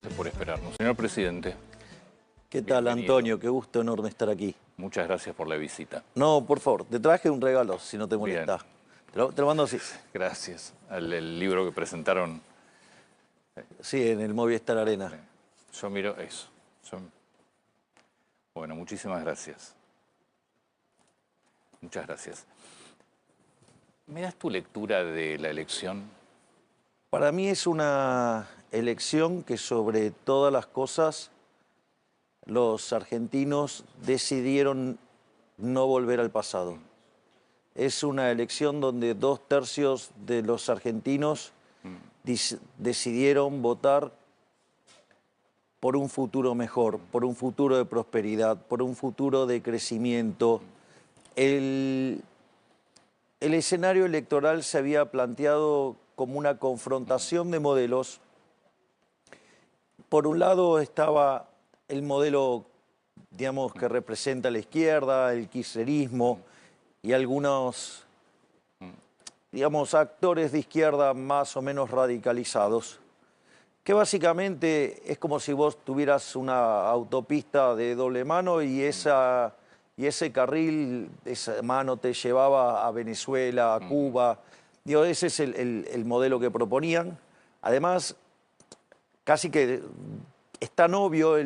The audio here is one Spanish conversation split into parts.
Gracias por esperarnos. Señor presidente. ¿Qué tal, Bienvenido. Antonio? Qué gusto enorme estar aquí. Muchas gracias por la visita. No, por favor, te traje un regalo, si no te molesta. Te lo mando así. Gracias. El libro que presentaron. Sí, en el Movistar Arena. Yo miro eso. Bueno, muchísimas gracias. Muchas gracias. ¿Me das tu lectura de la elección? Para mí es una elección que sobre todas las cosas los argentinos decidieron no volver al pasado. Es una elección donde 2/3 de los argentinos decidieron votar por un futuro mejor, por un futuro de prosperidad, por un futuro de crecimiento. El escenario electoral se había planteado como una confrontación de modelos. Por un lado estaba el modelo, digamos, que representa la izquierda, el kirchnerismo y algunos, digamos, actores de izquierda más o menos radicalizados, que básicamente es como si vos tuvieras una autopista de doble mano y ese carril, esa mano te llevaba a Venezuela, a Cuba. Digo, ese es el modelo que proponían. Además, casi que es tan obvio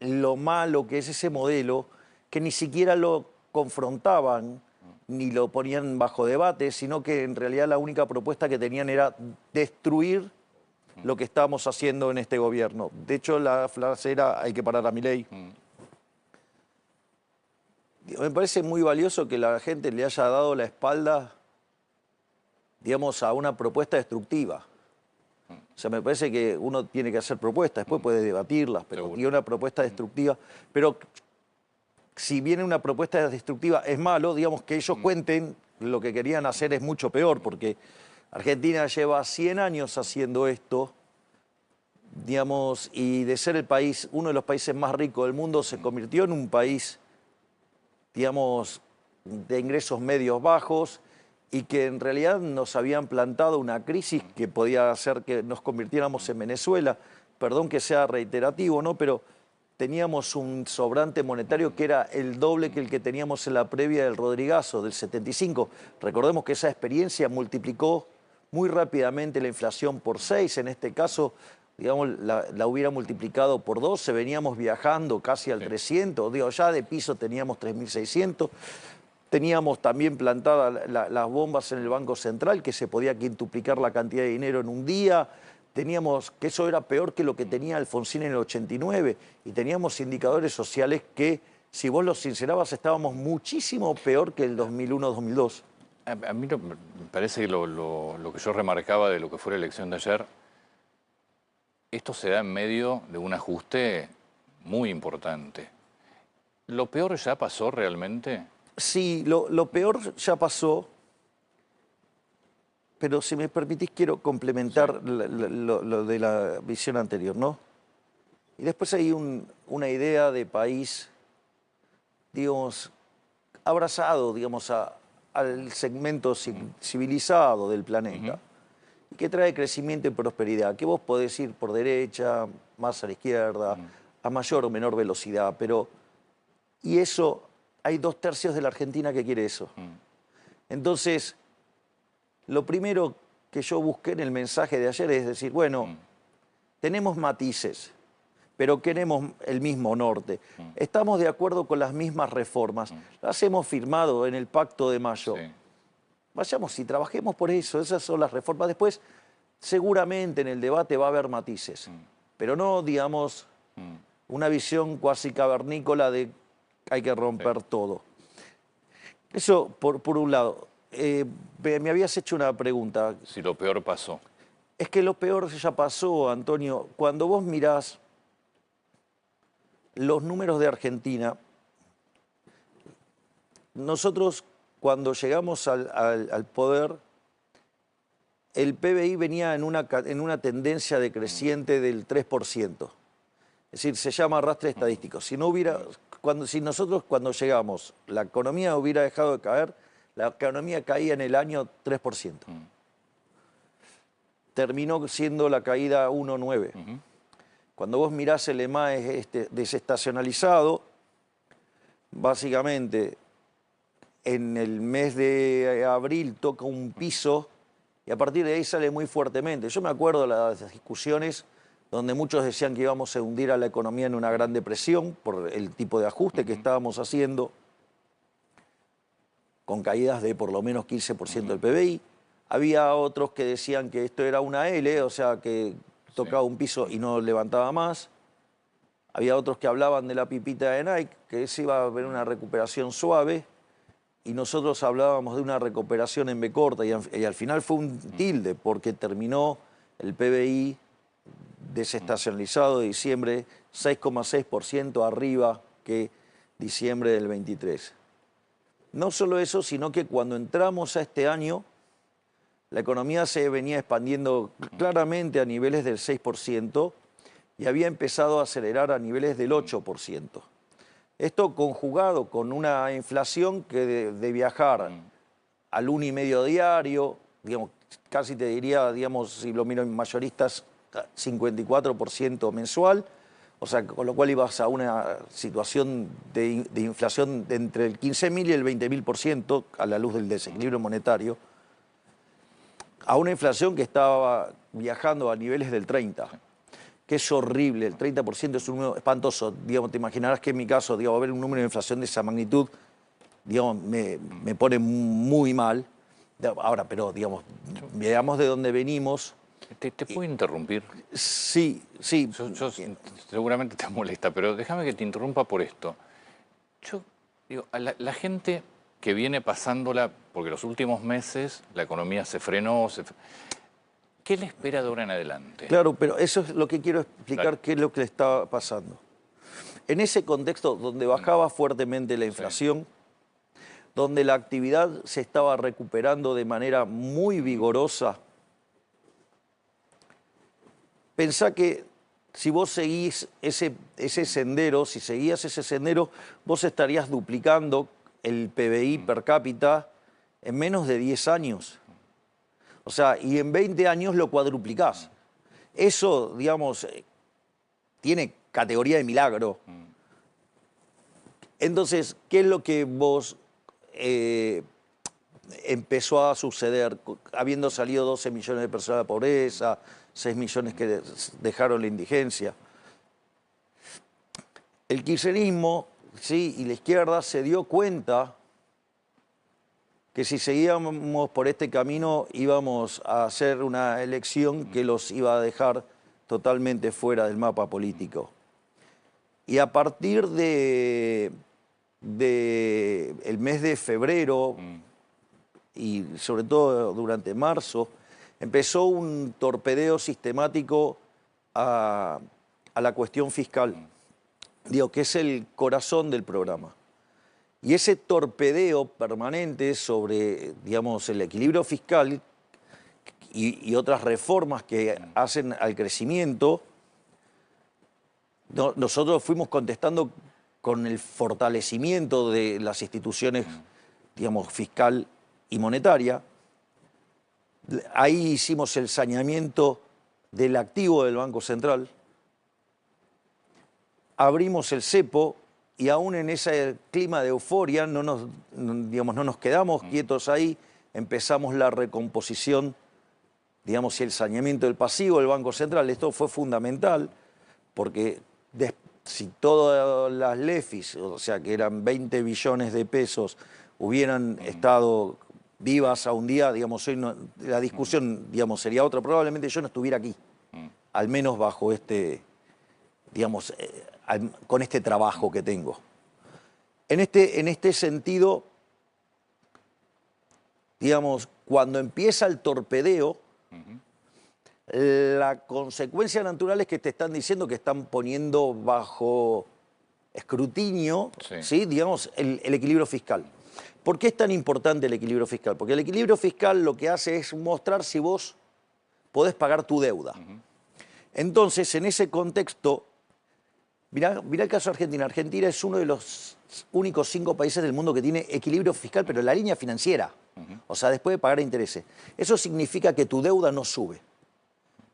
lo malo que es ese modelo que ni siquiera lo confrontaban ni lo ponían bajo debate, sino que en realidad la única propuesta que tenían era destruir lo que estamos haciendo en este gobierno. De hecho, la frase era: hay que parar a Milei. Me parece muy valioso que la gente le haya dado la espalda, digamos, a una propuesta destructiva. O sea, me parece que uno tiene que hacer propuestas, después puede debatirlas, pero tiene una propuesta destructiva. Pero si viene una propuesta destructiva es malo, digamos, que ellos cuenten lo que querían hacer es mucho peor, porque Argentina lleva 100 años haciendo esto, digamos, y de ser el país, uno de los países más ricos del mundo, se convirtió en un país, digamos, de ingresos medios bajos, y que en realidad nos habían plantado una crisis que podía hacer que nos convirtiéramos en Venezuela. Perdón que sea reiterativo, ¿no? Pero teníamos un sobrante monetario que era el doble que el que teníamos en la previa del Rodrigazo, del 75. Recordemos que esa experiencia multiplicó muy rápidamente la inflación por 6. En este caso, digamos, la hubiera multiplicado por 12. Veníamos viajando casi al 300. Digo, ya de piso teníamos 3.600. Teníamos también plantadas las bombas en el Banco Central, que se podía quintuplicar la cantidad de dinero en un día. Teníamos que eso era peor que lo que tenía Alfonsín en el 89. Y teníamos indicadores sociales que, si vos los sincerabas, estábamos muchísimo peor que el 2001-2002. A mí me parece que lo que yo remarcaba de lo que fue la elección de ayer, esto se da en medio de un ajuste muy importante. ¿Lo peor ya pasó realmente? Sí, lo peor ya pasó, pero si me permitís quiero complementar lo de la visión anterior, ¿no? Y después hay una idea de país, digamos, abrazado, digamos, al segmento civilizado del planeta, que trae crecimiento y prosperidad, que vos podés ir por derecha, más a la izquierda, a mayor o menor velocidad, pero... Y eso... Hay 2/3 de la Argentina que quiere eso. Entonces, lo primero que yo busqué en el mensaje de ayer es decir, bueno, tenemos matices, pero queremos el mismo norte. Estamos de acuerdo con las mismas reformas. Las hemos firmado en el Pacto de Mayo. Vayamos y trabajemos por eso. Esas son las reformas. Después, seguramente en el debate va a haber matices, pero no, digamos, una visión cuasi cavernícola de hay que romper todo. Eso por un lado. Me habías hecho una pregunta. Si lo peor pasó. Es que lo peor ya pasó, Antonio. Cuando vos mirás los números de Argentina, nosotros cuando llegamos al poder, el PBI venía en una tendencia decreciente del 3%. Es decir, se llama arrastre estadístico. Si nosotros cuando llegamos, la economía hubiera dejado de caer, la economía caía en el año 3%. Terminó siendo la caída 1,9%. Cuando vos mirás el EMAE desestacionalizado, básicamente en el mes de abril toca un piso y a partir de ahí sale muy fuertemente. Yo me acuerdo de las discusiones donde muchos decían que íbamos a hundir a la economía en una gran depresión por el tipo de ajuste que estábamos haciendo, con caídas de por lo menos 15% del PBI. Había otros que decían que esto era una L, o sea, que tocaba un piso y no levantaba más. Había otros que hablaban de la pipita de Nike, que se iba a haber una recuperación suave, y nosotros hablábamos de una recuperación en B corta, y al final fue un tilde, porque terminó el PBI desestacionalizado de diciembre 6,6% arriba que diciembre del 23. No solo eso, sino que cuando entramos a este año, la economía se venía expandiendo claramente a niveles del 6% y había empezado a acelerar a niveles del 8%. Esto conjugado con una inflación que de viajar al 1,5 diario, digamos, casi te diría, digamos, si lo miro en mayoristas, 54% mensual, o sea, con lo cual ibas a una situación de inflación de entre el 15.000 y el 20.000% a la luz del desequilibrio monetario, a una inflación que estaba viajando a niveles del 30%, que es horrible. El 30% es un número espantoso. Digamos, te imaginarás que en mi caso, digamos, ver un número de inflación de esa magnitud, digamos, me pone muy mal. Ahora, pero, digamos, veamos de dónde venimos. ¿Te puedo interrumpir? Sí, sí. Yo seguramente te molesta, pero déjame que te interrumpa por esto. Yo digo, a la gente que viene pasándola, porque los últimos meses la economía se frenó, ¿qué le espera de ahora en adelante? Claro, pero eso es lo que quiero explicar, Claro. qué es lo que le está pasando. En ese contexto donde bajaba fuertemente la inflación, donde la actividad se estaba recuperando de manera muy vigorosa, pensá que si vos seguís ese sendero, si seguías ese sendero, vos estarías duplicando el PBI per cápita en menos de 10 años. O sea, y en 20 años lo cuadruplicás. Eso, digamos, tiene categoría de milagro. Entonces, ¿qué es lo que vos empezó a suceder? Habiendo salido 12 millones de personas de la pobreza, 6 millones que dejaron la indigencia. El kirchnerismo, sí, y la izquierda se dio cuenta que si seguíamos por este camino íbamos a hacer una elección que los iba a dejar totalmente fuera del mapa político. Y a partir de el mes de febrero y sobre todo durante marzo, empezó un torpedeo sistemático a la cuestión fiscal, digo, que es el corazón del programa. Y ese torpedeo permanente sobre, digamos, el equilibrio fiscal y otras reformas que hacen al crecimiento, nosotros fuimos contestando con el fortalecimiento de las instituciones, digamos, fiscal y monetaria. Ahí hicimos el saneamiento del activo del Banco Central, abrimos el cepo y aún en ese clima de euforia no nos quedamos quietos ahí, empezamos la recomposición, digamos, y el saneamiento del pasivo del Banco Central. Esto fue fundamental porque si todas las LEFIs, o sea que eran 20 billones de pesos, hubieran estado vivas a un día, digamos, hoy no, la discusión, digamos, sería otra. Probablemente yo no estuviera aquí, al menos bajo este, digamos, con este trabajo que tengo. En este sentido, digamos, cuando empieza el torpedeo, la consecuencia natural es que te están diciendo que están poniendo bajo escrutinio, ¿sí? Digamos, el equilibrio fiscal. ¿Por qué es tan importante el equilibrio fiscal? Porque el equilibrio fiscal lo que hace es mostrar si vos podés pagar tu deuda. Entonces, en ese contexto, mirá el caso de Argentina. Argentina es uno de los únicos 5 países del mundo que tiene equilibrio fiscal, pero en la línea financiera. O sea, después de pagar intereses. Eso significa que tu deuda no sube.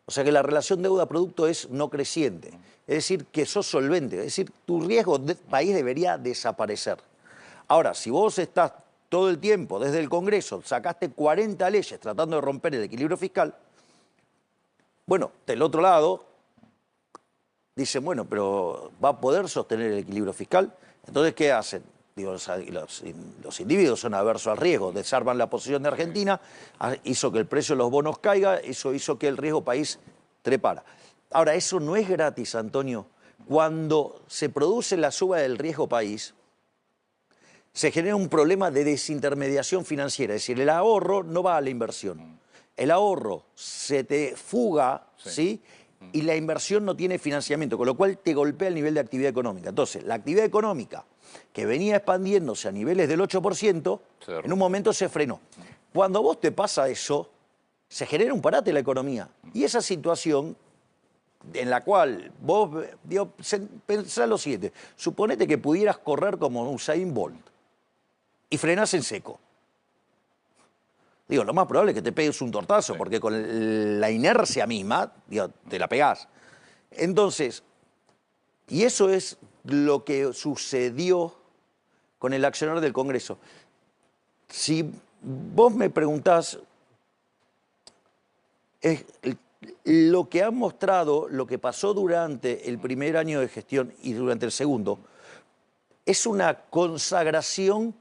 O sea que la relación deuda-producto es no creciente. Es decir, que sos solvente. Es decir, tu riesgo de país debería desaparecer. Ahora, si vos estás todo el tiempo, desde el Congreso, sacaste 40 leyes tratando de romper el equilibrio fiscal, bueno, del otro lado, dicen, bueno, pero ¿va a poder sostener el equilibrio fiscal? Entonces, ¿qué hacen? Digo, los individuos son aversos al riesgo, desarman la posición de Argentina, hizo que el precio de los bonos caiga, eso hizo que el riesgo país trepara. Ahora, eso no es gratis, Antonio. Cuando se produce la suba del riesgo país, se genera un problema de desintermediación financiera, es decir, el ahorro no va a la inversión. El ahorro se te fuga, ¿sí? Y la inversión no tiene financiamiento, con lo cual te golpea el nivel de actividad económica. Entonces, la actividad económica que venía expandiéndose a niveles del 8%, en un momento se frenó. Cuando vos te pasa eso, se genera un parate en la economía. Y esa situación en la cual vos, digo, pensá lo siguiente, suponete que pudieras correr como Usain Bolt y frenás en seco. Digo, lo más probable es que te pegues un tortazo, porque con la inercia misma, digo, te la pegás. Entonces, y eso es lo que sucedió con el accionar del Congreso. Si vos me preguntás, lo que han mostrado, lo que pasó durante el primer año de gestión y durante el segundo, es una consagración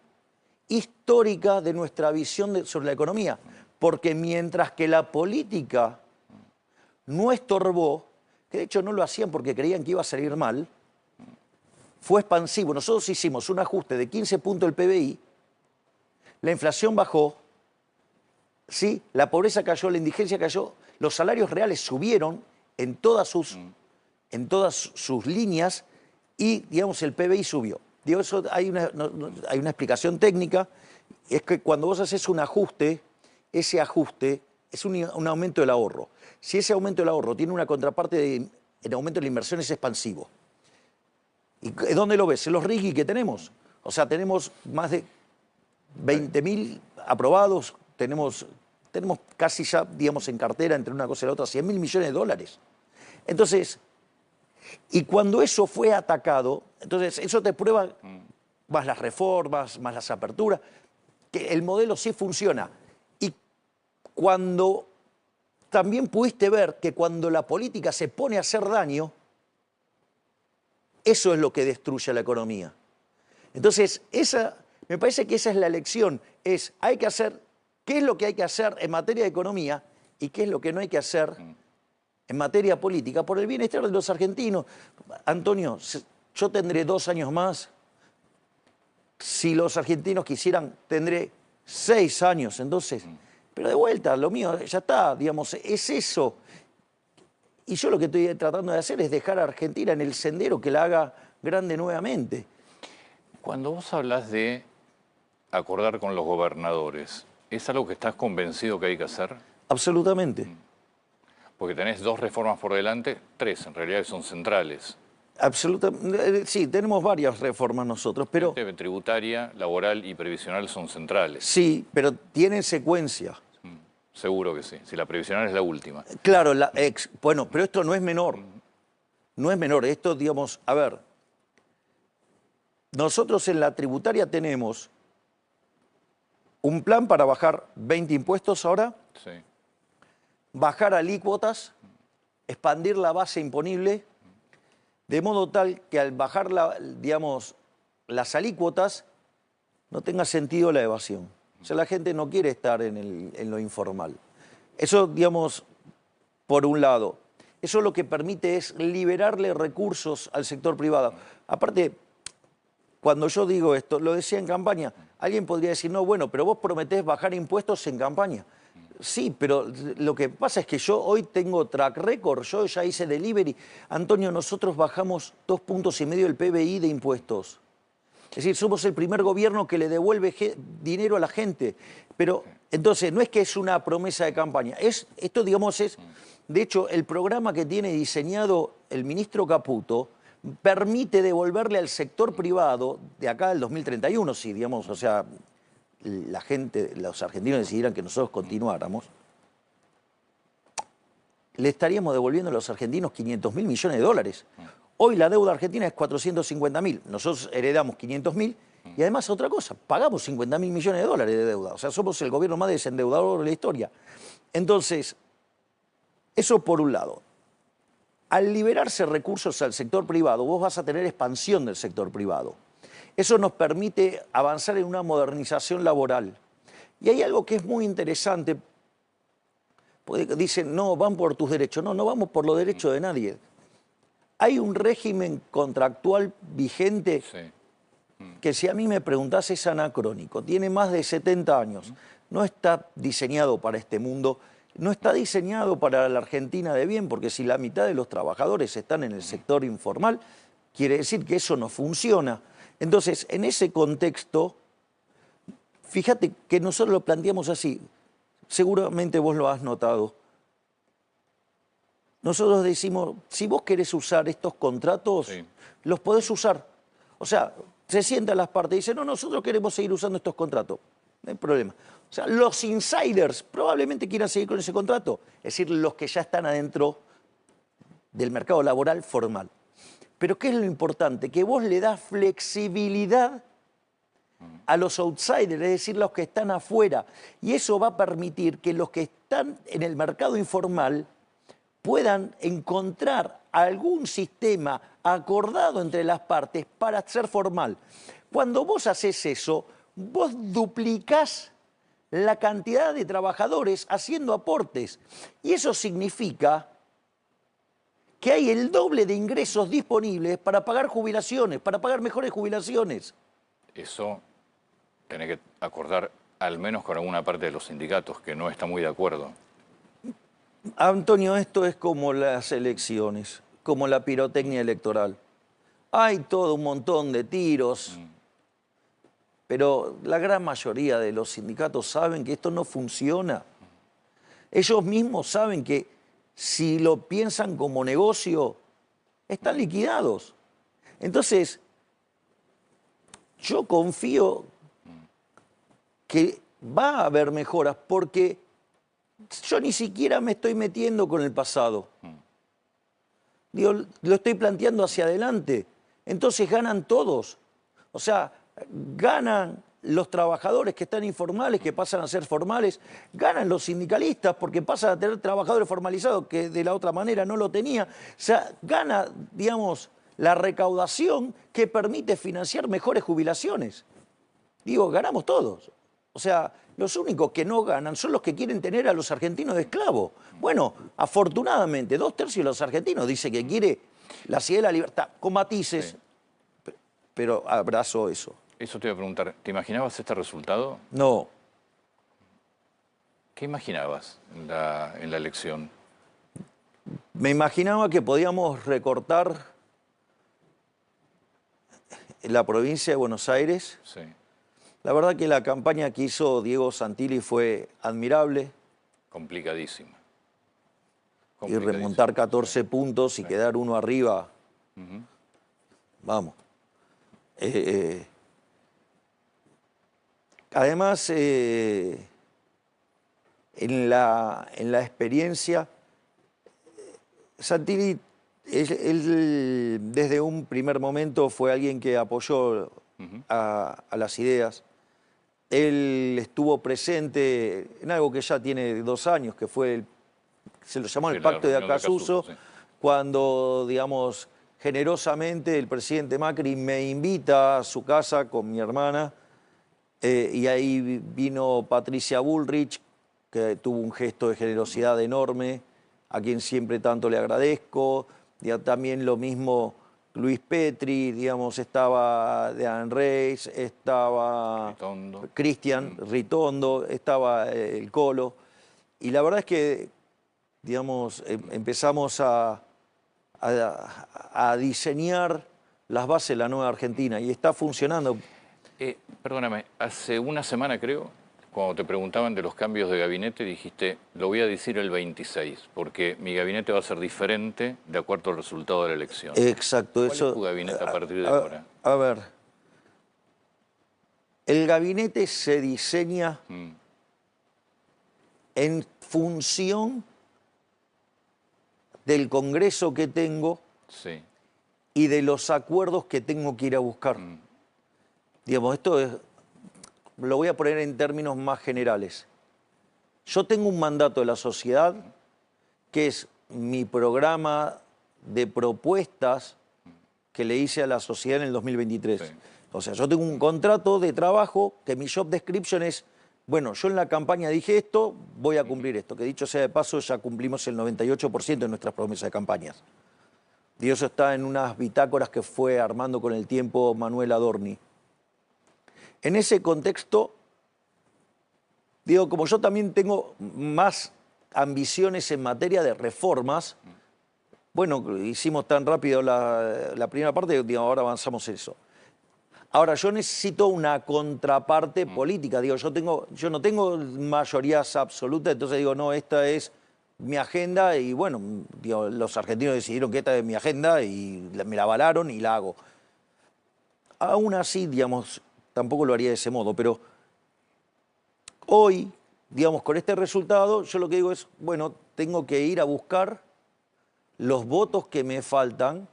histórica de nuestra visión sobre la economía, porque mientras que la política no estorbó, que de hecho no lo hacían porque creían que iba a salir mal, fue expansivo. Nosotros hicimos un ajuste de 15 puntos del PBI, la inflación bajó, ¿sí? La pobreza cayó, la indigencia cayó, los salarios reales subieron en todas sus líneas y, digamos, el PBI subió. Digo, eso hay una explicación técnica, es que cuando vos haces un ajuste, ese ajuste es un aumento del ahorro. Si ese aumento del ahorro tiene una contraparte en aumento de la inversión, es expansivo. ¿Y dónde lo ves? En los RIGI que tenemos. O sea, tenemos más de 20.000 aprobados, tenemos casi ya, digamos, en cartera, entre una cosa y la otra, 100.000 millones de dólares. Entonces, y cuando eso fue atacado, entonces eso te prueba, más las reformas, más las aperturas, que el modelo sí funciona. Y cuando también pudiste ver que cuando la política se pone a hacer daño, eso es lo que destruye la economía. Entonces, me parece que esa es la lección, hay que hacer, ¿qué es lo que hay que hacer en materia de economía y qué es lo que no hay que hacer en materia política por el bienestar de los argentinos? Antonio, yo tendré 2 años más. Si los argentinos quisieran, tendré 6 años. Entonces, pero de vuelta, lo mío ya está, digamos, es eso. Y yo lo que estoy tratando de hacer es dejar a Argentina en el sendero que la haga grande nuevamente. Cuando vos hablas de acordar con los gobernadores, ¿es algo que estás convencido que hay que hacer? Absolutamente. Porque tenés 2 reformas por delante, 3 en realidad, que son centrales. Absolutamente. Sí, tenemos varias reformas nosotros, pero... Tributaria, laboral y previsional son centrales. Sí, pero tienen secuencia. Seguro que sí, si la previsional es la última. Claro, bueno, pero esto no es menor. No es menor, esto, digamos, a ver, nosotros en la tributaria tenemos un plan para bajar 20 impuestos ahora, Sí. bajar alícuotas, expandir la base imponible, de modo tal que al bajar, digamos, las alícuotas no tenga sentido la evasión. O sea, la gente no quiere estar en lo informal. Eso, digamos, por un lado. Eso lo que permite es liberarle recursos al sector privado. Aparte, cuando yo digo esto, lo decía en campaña, alguien podría decir, no, bueno, pero vos prometés bajar impuestos en campaña. Sí, pero lo que pasa es que yo hoy tengo track record, yo ya hice delivery. Antonio, nosotros bajamos 2,5 puntos del PBI de impuestos. Es decir, somos el primer gobierno que le devuelve dinero a la gente. Pero entonces no es que es una promesa de campaña. Esto, digamos, es... De hecho, el programa que tiene diseñado el ministro Caputo permite devolverle al sector privado de acá al 2031, si, digamos, o sea, la gente, los argentinos decidieran que nosotros continuáramos, le estaríamos devolviendo a los argentinos 500.000 millones de dólares. Hoy la deuda argentina es 450.000. Nosotros heredamos 500.000 y además otra cosa, pagamos 50.000 millones de dólares de deuda. O sea, somos el gobierno más desendeudador de la historia. Entonces, eso por un lado. Al liberarse recursos al sector privado, vos vas a tener expansión del sector privado. Eso nos permite avanzar en una modernización laboral. Y hay algo que es muy interesante. Dicen, no, van por tus derechos. No, no vamos por los derechos de nadie. Hay un régimen contractual vigente que, si a mí me preguntás, es anacrónico. Tiene más de 70 años. No está diseñado para este mundo. No está diseñado para la Argentina de bien, porque si la mitad de los trabajadores están en el sector informal, quiere decir que eso no funciona. Entonces, en ese contexto, fíjate que nosotros lo planteamos así. Seguramente vos lo has notado. Nosotros decimos, si vos querés usar estos contratos, los podés usar. O sea, se sientan las partes y dicen, no, nosotros queremos seguir usando estos contratos. No hay problema. O sea, los insiders probablemente quieran seguir con ese contrato. Es decir, los que ya están adentro del mercado laboral formal. Pero ¿qué es lo importante? Que vos le das flexibilidad a los outsiders, es decir, los que están afuera. Y eso va a permitir que los que están en el mercado informal puedan encontrar algún sistema acordado entre las partes para ser formal. Cuando vos haces eso, vos duplicás la cantidad de trabajadores haciendo aportes. Y eso significa que hay el doble de ingresos disponibles para pagar jubilaciones, para pagar mejores jubilaciones. Eso tenés que acordar al menos con alguna parte de los sindicatos que no está muy de acuerdo. Antonio, esto es como las elecciones, como la pirotecnia electoral. Hay todo un montón de tiros, pero la gran mayoría de los sindicatos saben que esto no funciona. Ellos mismos saben que si lo piensan como negocio, están liquidados. Entonces, yo confío que va a haber mejoras porque yo ni siquiera me estoy metiendo con el pasado. Digo, lo estoy planteando hacia adelante. Entonces ganan todos. O sea, ganan los trabajadores que están informales, que pasan a ser formales, ganan los sindicalistas porque pasan a tener trabajadores formalizados que de la otra manera no lo tenía. O sea, gana, digamos, la recaudación que permite financiar mejores jubilaciones. Digo, ganamos todos. O sea, los únicos que no ganan son los que quieren tener a los argentinos de esclavos. Bueno, afortunadamente, 2/3 de los argentinos dice que quiere la ciudad de la libertad, con matices, pero abrazo eso. Eso te iba a preguntar, ¿te imaginabas este resultado? No. ¿Qué imaginabas en la elección? Me imaginaba que podíamos recortar la provincia de Buenos Aires. Sí. La verdad que la campaña que hizo Diego Santilli fue admirable. Complicadísima. Y remontar 14 puntos y quedar uno arriba. Vamos. Además, en la experiencia, Santilli, él desde un primer momento fue alguien que apoyó a las ideas. Él estuvo presente en algo que ya tiene 2 años, que fue, se lo llamó el Pacto de Acasuso, cuando, digamos, generosamente el presidente Macri me invita a su casa con mi hermana, y ahí vino Patricia Bullrich, que tuvo un gesto de generosidad enorme, a quien siempre tanto le agradezco. También lo mismo Luis Petri, digamos, estaba Dean Reis, estaba Cristian Ritondo, estaba el Colo. Y la verdad es que, digamos, empezamos a diseñar las bases de la nueva Argentina y está funcionando. Perdóname, hace una semana creo, cuando te preguntaban de los cambios de gabinete, dijiste, lo voy a decir el 26, porque mi gabinete va a ser diferente de acuerdo al resultado de la elección. Exacto. ¿Cuál es tu gabinete a partir de ahora? A ver, el gabinete se diseña en función del Congreso que tengo Sí. y de los acuerdos que tengo que ir a buscar. Digamos, esto es, lo voy a poner en términos más generales. Yo tengo un mandato de la sociedad que es mi programa de propuestas que le hice a la sociedad en el 2023. Sí. O sea, yo tengo un contrato de trabajo que mi job description es, bueno, yo en la campaña dije esto, voy a cumplir esto. Que dicho sea de paso, ya cumplimos el 98% de nuestras promesas de campañas. Y eso está en unas bitácoras que fue armando con el tiempo Manuel Adorni. En ese contexto, digo, como yo también tengo más ambiciones en materia de reformas, bueno, hicimos tan rápido la primera parte, digo, ahora avanzamos en eso. Ahora, yo necesito una contraparte política. Digo, yo no tengo mayorías absolutas, entonces digo, no, esta es mi agenda y bueno, digo, los argentinos decidieron que esta es mi agenda y me la avalaron y la hago. Aún así, digamos, tampoco lo haría de ese modo, pero hoy, digamos, con este resultado, yo lo que digo es, bueno, tengo que ir a buscar los votos que me faltan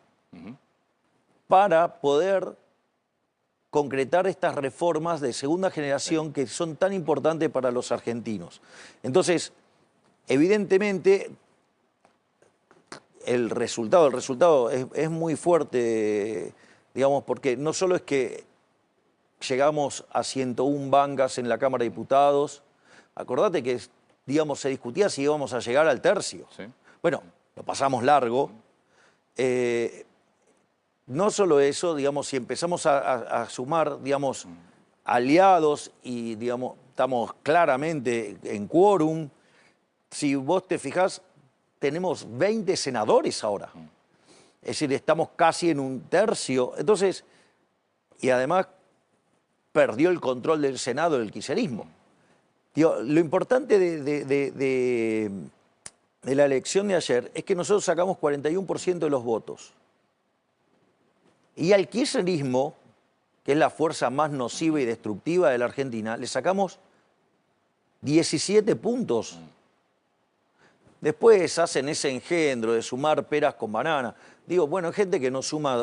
para poder concretar estas reformas de segunda generación que son tan importantes para los argentinos. Entonces, evidentemente, el resultado es muy fuerte, digamos, porque no solo es que llegamos a 101 bancas en la Cámara de Diputados, acordate que, digamos, se discutía si íbamos a llegar al tercio. Sí. Bueno, lo pasamos largo. No solo eso, digamos, si empezamos a sumar, digamos, aliados y, digamos, estamos claramente en quórum, si vos te fijás, tenemos 20 senadores ahora. Es decir, estamos casi en un tercio. Entonces, y además perdió el control del Senado el kirchnerismo. Digo, lo importante de la elección de ayer es que nosotros sacamos 41% de los votos. Y al kirchnerismo, que es la fuerza más nociva y destructiva de la Argentina, le sacamos 17 puntos. Después hacen ese engendro de sumar peras con banana. Digo, bueno, hay gente que no suma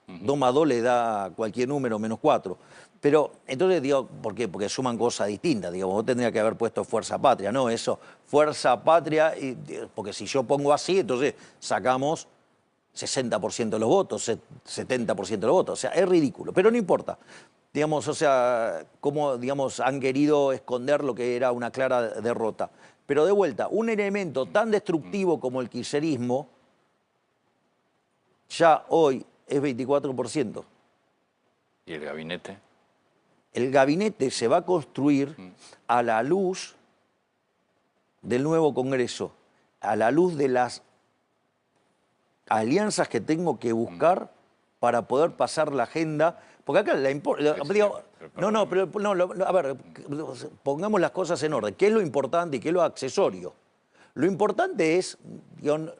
2 más 2 le da cualquier número menos 4. Pero entonces digo, ¿por qué? Porque suman cosas distintas. Digo, vos tendrías que haber puesto Fuerza Patria. No, eso, Fuerza Patria, porque si yo pongo así, entonces sacamos 60% de los votos, 70% de los votos. O sea, es ridículo, pero no importa. Digamos, o sea, cómo, digamos, han querido esconder lo que era una clara derrota. Pero de vuelta, un elemento tan destructivo como el kirchnerismo, ya hoy es 24%. ¿Y el gabinete? El gabinete se va a construir a la luz del nuevo Congreso, a la luz de las alianzas que tengo que buscar para poder pasar la agenda. Porque acá la a ver, pongamos las cosas en orden. ¿Qué es lo importante y qué es lo accesorio? Lo importante es, digamos,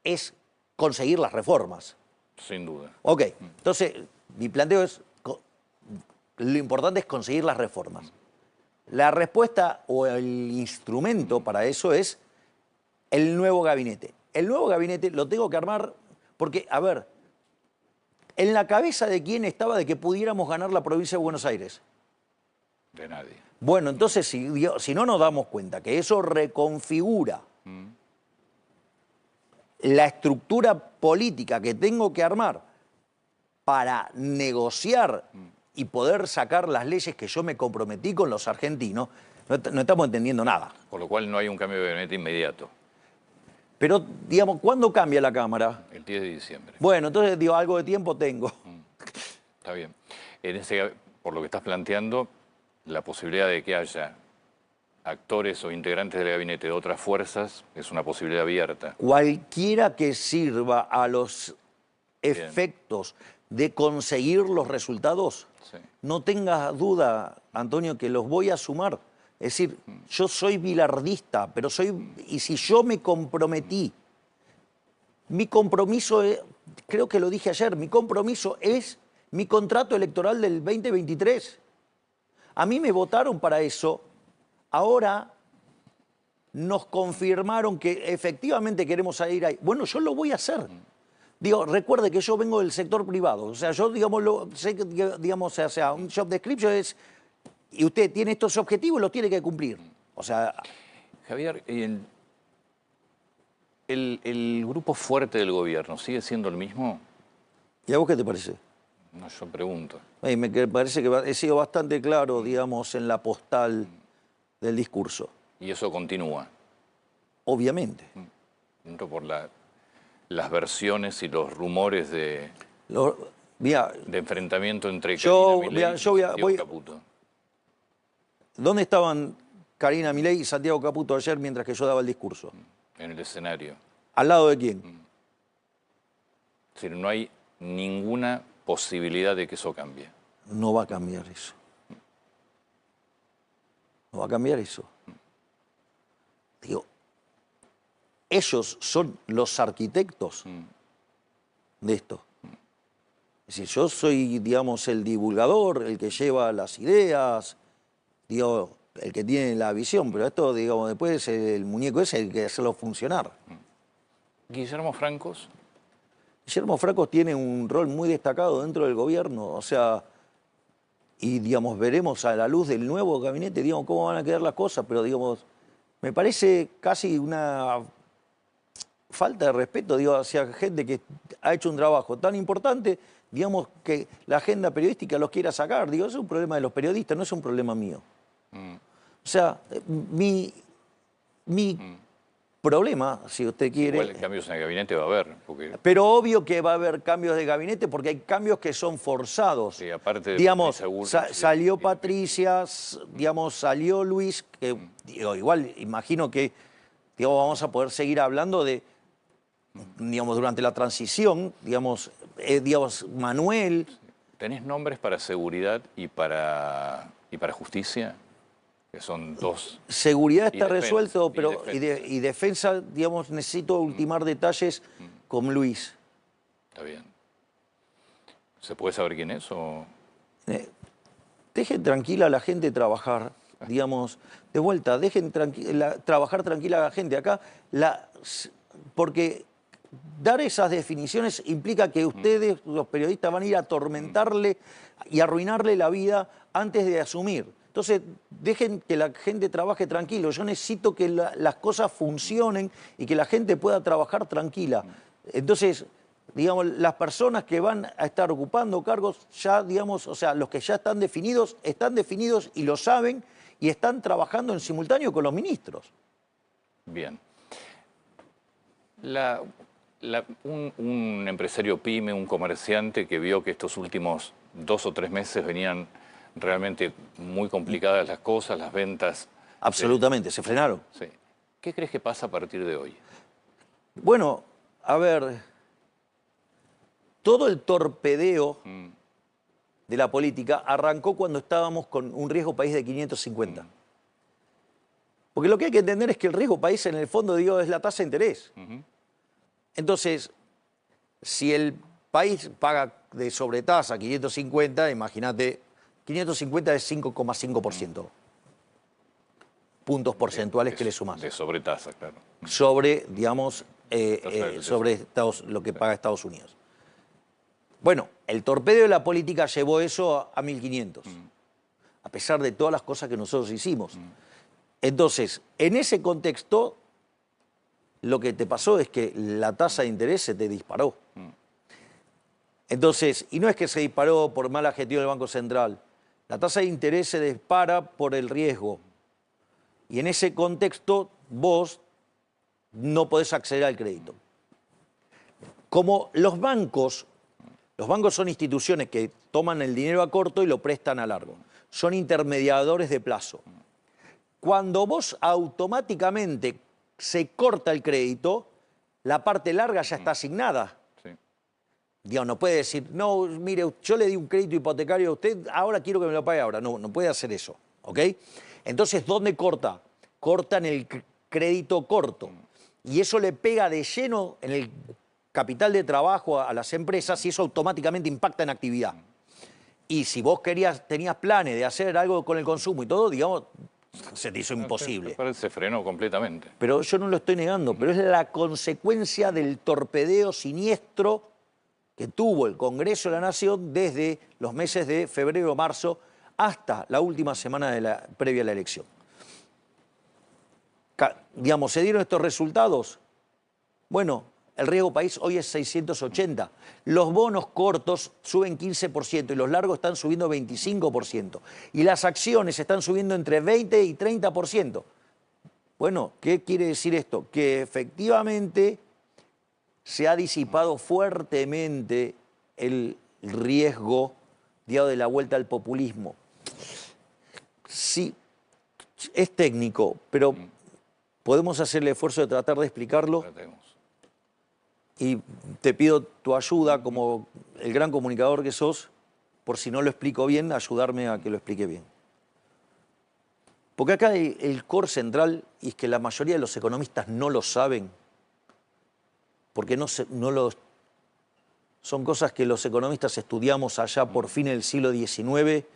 es conseguir las reformas. Sin duda. Ok, entonces mi planteo es, lo importante es conseguir las reformas. La respuesta o el instrumento para eso es el nuevo gabinete. El nuevo gabinete lo tengo que armar porque, a ver, ¿en la cabeza de quién estaba de que pudiéramos ganar la provincia de Buenos Aires? De nadie. Bueno, entonces, si no nos damos cuenta que eso reconfigura la estructura política que tengo que armar para negociar y poder sacar las leyes que yo me comprometí con los argentinos, no estamos entendiendo nada. Por lo cual no hay un cambio de gabinete inmediato. Pero, digamos, ¿cuándo cambia la Cámara? El 10 de diciembre. Bueno, entonces, digo, algo de tiempo tengo. Está bien. Por lo que estás planteando, la posibilidad de que haya actores o integrantes del gabinete de otras fuerzas es una posibilidad abierta. Cualquiera que sirva a los efectos de conseguir los resultados, Sí. no tengas duda, Antonio, que los voy a sumar. Es decir, yo soy bilardista, pero y si yo me comprometí, mi compromiso es, creo que lo dije ayer, mi compromiso es mi contrato electoral del 2023. A mí me votaron para eso, ahora nos confirmaron que efectivamente queremos ir ahí. Bueno, yo lo voy a hacer. Digo, recuerde que yo vengo del sector privado. O sea, yo, digamos, sé que, digamos, o sea, un job description es, y usted tiene estos objetivos y los tiene que cumplir. O sea... Javier, ¿el grupo fuerte del gobierno sigue siendo el mismo? ¿Y a vos qué te parece? No, yo pregunto. Me parece que he sido bastante claro, digamos, en la postal del discurso. Y eso continúa. Obviamente. Por las versiones y los rumores de enfrentamiento entre Karina Milei y Santiago Caputo. ¿Dónde estaban Karina Milei y Santiago Caputo ayer mientras que yo daba el discurso? En el escenario. ¿Al lado de quién? Es decir, no hay ninguna posibilidad de que eso cambie. No va a cambiar eso. No va a cambiar eso. Digo, ellos son los arquitectos de esto. Es decir, yo soy, digamos, el divulgador, el que lleva las ideas, digo, el que tiene la visión, pero esto, digamos, después el muñeco es el que hacerlo funcionar. Guillermo Francos. Guillermo Francos tiene un rol muy destacado dentro del gobierno, o sea, y, digamos, veremos a la luz del nuevo gabinete, digamos, cómo van a quedar las cosas, pero, digamos, me parece casi una falta de respeto, digo, hacia gente que ha hecho un trabajo tan importante, digamos, que la agenda periodística los quiera sacar. Digo, es un problema de los periodistas, no es un problema mío. O sea, mi problema, si usted quiere... Igual cambios en el gabinete va a haber. Pero obvio que va a haber cambios de gabinete porque hay cambios que son forzados. Sí, aparte de... Digamos, salió Patricia, digamos, salió Luis, que digo, igual imagino que digamos, vamos a poder seguir hablando de, digamos, durante la transición, digamos, Manuel. ¿Tenés nombres para seguridad y para justicia? Que son dos. Seguridad está resuelto, pero y defensa, digamos, necesito ultimar detalles con Luis. Está bien. ¿Se puede saber quién es o...? Dejen tranquila a la gente trabajar, digamos, de vuelta, dejen trabajar tranquila a la gente. Acá, porque dar esas definiciones implica que ustedes, los periodistas, van a ir a atormentarle y arruinarle la vida antes de asumir. Entonces, dejen que la gente trabaje tranquilo. Yo necesito que las cosas funcionen y que la gente pueda trabajar tranquila. Entonces, digamos, las personas que van a estar ocupando cargos, ya, digamos, o sea, los que ya están definidos y lo saben y están trabajando en simultáneo con los ministros. Bien. Un empresario pyme, un comerciante que vio que estos últimos 2 o 3 meses venían realmente muy complicadas las cosas, las ventas... Absolutamente, se frenaron. Sí. ¿Qué crees que pasa a partir de hoy? Bueno, a ver, todo el torpedeo de la política arrancó cuando estábamos con un riesgo país de 550. Porque lo que hay que entender es que el riesgo país en el fondo, digo, es la tasa de interés. Entonces, si el país paga de sobretasa 550, imagínate, 550 es 5,5%. Puntos porcentuales que le sumas. De sobretasa, claro. Sobre, digamos, sobre lo que paga Estados Unidos. Bueno, el torpedeo de la política llevó eso a 1.500, a pesar de todas las cosas que nosotros hicimos. Entonces, en ese contexto, lo que te pasó es que la tasa de interés se te disparó. Entonces, y no es que se disparó por mala gestión del Banco Central, la tasa de interés se dispara por el riesgo. Y en ese contexto, vos no podés acceder al crédito. Como los bancos son instituciones que toman el dinero a corto y lo prestan a largo. Son intermediadores de plazo. Cuando vos automáticamente se corta el crédito, la parte larga ya está asignada. Sí. Digamos, no puede decir, no, mire, yo le di un crédito hipotecario a usted, ahora quiero que me lo pague ahora. No, no puede hacer eso, ¿ok? Entonces, ¿dónde corta? Corta en el crédito corto. Y eso le pega de lleno en el capital de trabajo a las empresas y eso automáticamente impacta en actividad. Y si vos tenías planes de hacer algo con el consumo y todo, digamos, se te hizo imposible. Se frenó completamente. Pero yo no lo estoy negando, pero es la consecuencia del torpedeo siniestro que tuvo el Congreso de la Nación desde los meses de febrero, marzo, hasta la última semana previa a la elección. Digamos, ¿se dieron estos resultados? Bueno, el riesgo país hoy es 680. Los bonos cortos suben 15% y los largos están subiendo 25%. Y las acciones están subiendo entre 20 y 30%. Bueno, ¿qué quiere decir esto? Que efectivamente se ha disipado fuertemente el riesgo, digamos, de la vuelta al populismo. Sí, es técnico, pero podemos hacer el esfuerzo de tratar de explicarlo. Y te pido tu ayuda como el gran comunicador que sos, por si no lo explico bien, ayudarme a que lo explique bien. Porque acá el core central, y es que la mayoría de los economistas no lo saben, porque son cosas que los economistas estudiamos allá por fin del siglo XIX